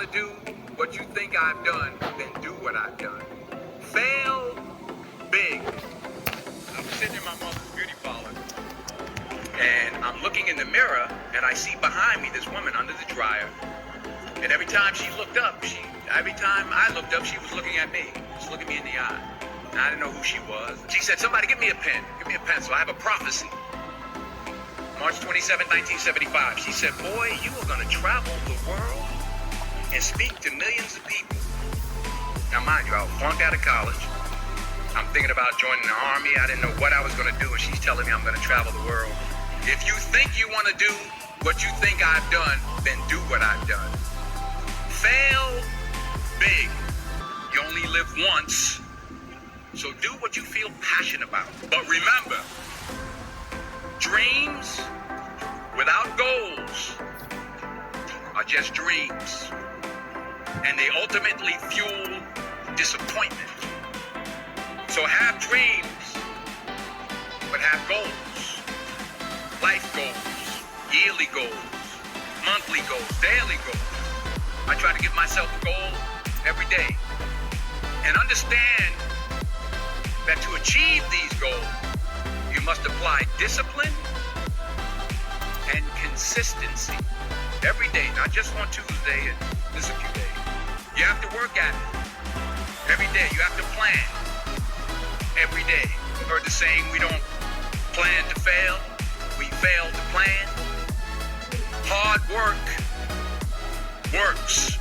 want to do what you think I've done, then do what I've done. Fail big. I'm sitting in my mother's beauty parlor, and I'm looking in the mirror, and I see behind me this woman under the dryer. And every time she looked up, every time I looked up, she was looking at me, just looking me in the eye. And I didn't know who she was. She said, "Somebody give me a pen, give me a pencil. I have a prophecy." March 27, 1975. She said, "Boy, you are going to travel the world and speak to millions of people." Now, mind you, I was flunked out of college. I'm thinking about joining the army. I didn't know what I was going to do, and she's telling me I'm going to travel the world. If you think you want to do what you think I've done, then do what I've done. Fail big. You only live once, so do what you feel passionate about. But remember, dreams without goals are just dreams, and they ultimately fuel disappointment. So have dreams, but have goals. Life goals, yearly goals, monthly goals, daily goals. I try to give myself a goal every day, and understand that to achieve these goals, you must apply discipline and consistency every day, not just on Tuesday and this a few days. You have to work at it every day. You have to plan every day. You've heard the saying, we don't plan to fail, we fail to plan. Hard work works.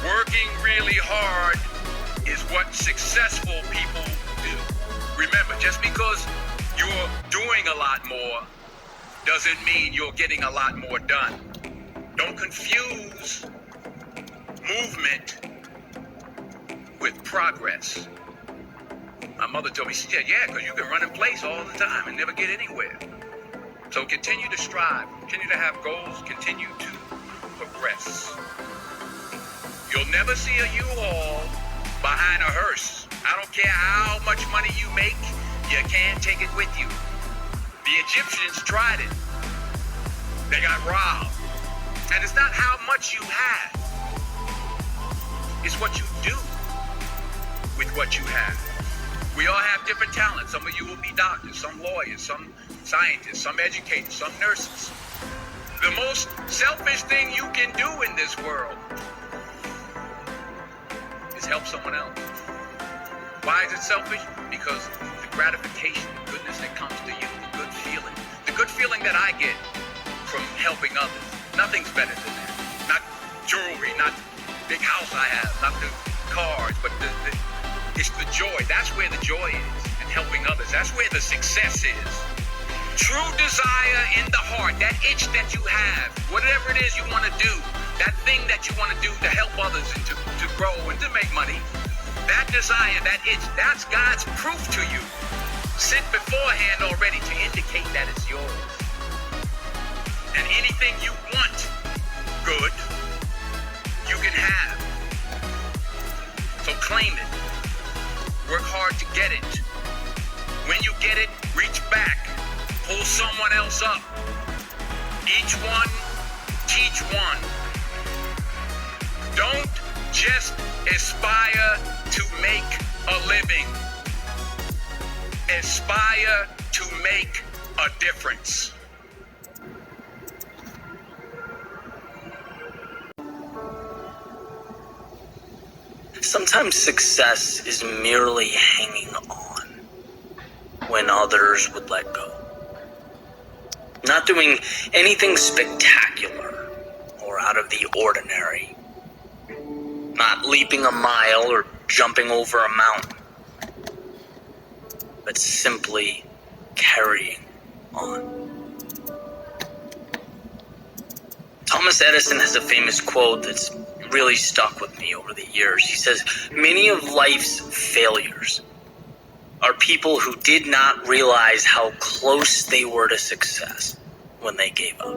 Working really hard is what successful people do. Remember, just because you're doing a lot more doesn't mean you're getting a lot more done. Don't confuse movement with progress. My mother told me, she said, "Yeah, because you can run in place all the time and never get anywhere." So continue to strive, continue to have goals, continue to progress. You'll never see a U-Haul behind a hearse. I don't care how much money you make, you can't take it with you. The Egyptians tried it. They got robbed. And it's not how much you have, it's what you do with what you have. We all have different talents. Some of you will be doctors, some lawyers, some scientists, some educators, some nurses. The most selfish thing you can do in this world is help someone else. Why is it selfish? Because the gratification, the goodness that comes to you, the good feeling that I get from helping others, nothing's better than that. Not jewelry, not the big house I have, not the cars, but it's the joy. That's where the joy is, in helping others. That's where the success is. True desire in the heart, that itch that you have, whatever it is you want to do, that thing that you want to do to help others and to grow and to make money, that desire, that itch, that's God's proof to you, sent beforehand already to indicate that it's yours. And anything you want good, you can have. So claim it. Work hard to get it. When you get it, reach back. Pull someone else up. Each one, teach one. Don't just aspire to make a living. Aspire to make a difference. Sometimes success is merely hanging on when others would let go. Not doing anything spectacular or out of the ordinary. Not leaping a mile or jumping over a mountain. But simply carrying on. Thomas Edison has a famous quote that's really stuck with me over the years. He says, "Many of life's failures are people who did not realize how close they were to success when they gave up."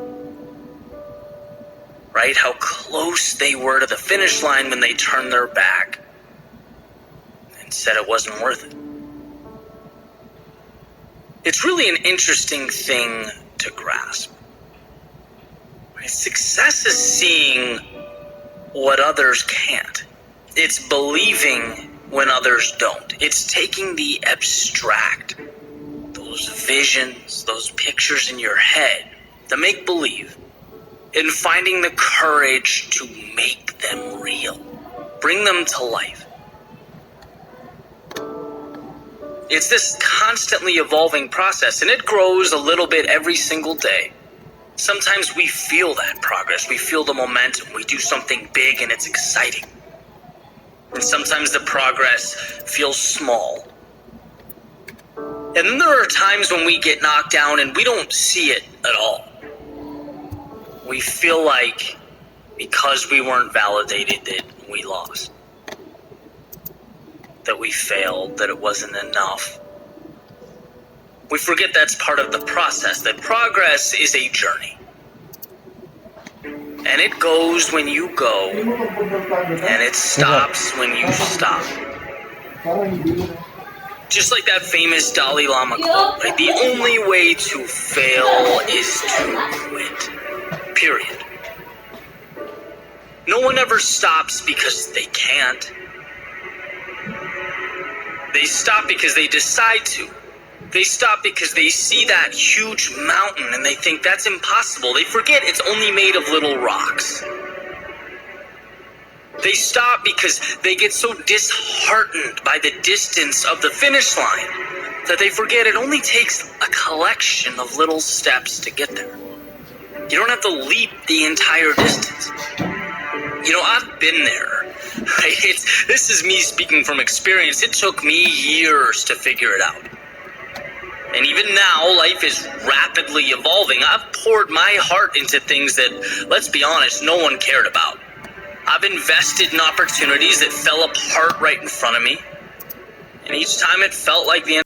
Right? How close they were to the finish line when they turned their back and said it wasn't worth it. It's really an interesting thing to grasp. Right? Success is seeing what others can't. It's believing when others don't. It's taking the abstract, those visions, those pictures in your head, the make-believe, and finding the courage to make them real. Bring them to life. It's this constantly evolving process, and it grows a little bit every single day. Sometimes we feel that progress. We feel the momentum. We do something big and it's exciting. And sometimes the progress feels small. And then there are times when we get knocked down and we don't see it at all. We feel like because we weren't validated that we lost, that we failed, that it wasn't enough. We forget that's part of the process, that progress is a journey. And it goes when you go, and it stops when you stop. Just like that famous Dalai Lama quote, right? The only way to fail is to quit. Period. No one ever stops because they can't. They stop because they decide to. They stop because they see that huge mountain and they think that's impossible. They forget it's only made of little rocks. They stop because they get so disheartened by the distance of the finish line that they forget it only takes a collection of little steps to get there. You don't have to leap the entire distance. You know, I've been there. Right? This is me speaking from experience. It took me years to figure it out. And even now, life is rapidly evolving. I've poured my heart into things that, let's be honest, no one cared about. I've invested in opportunities that fell apart right in front of me. And each time it felt like the end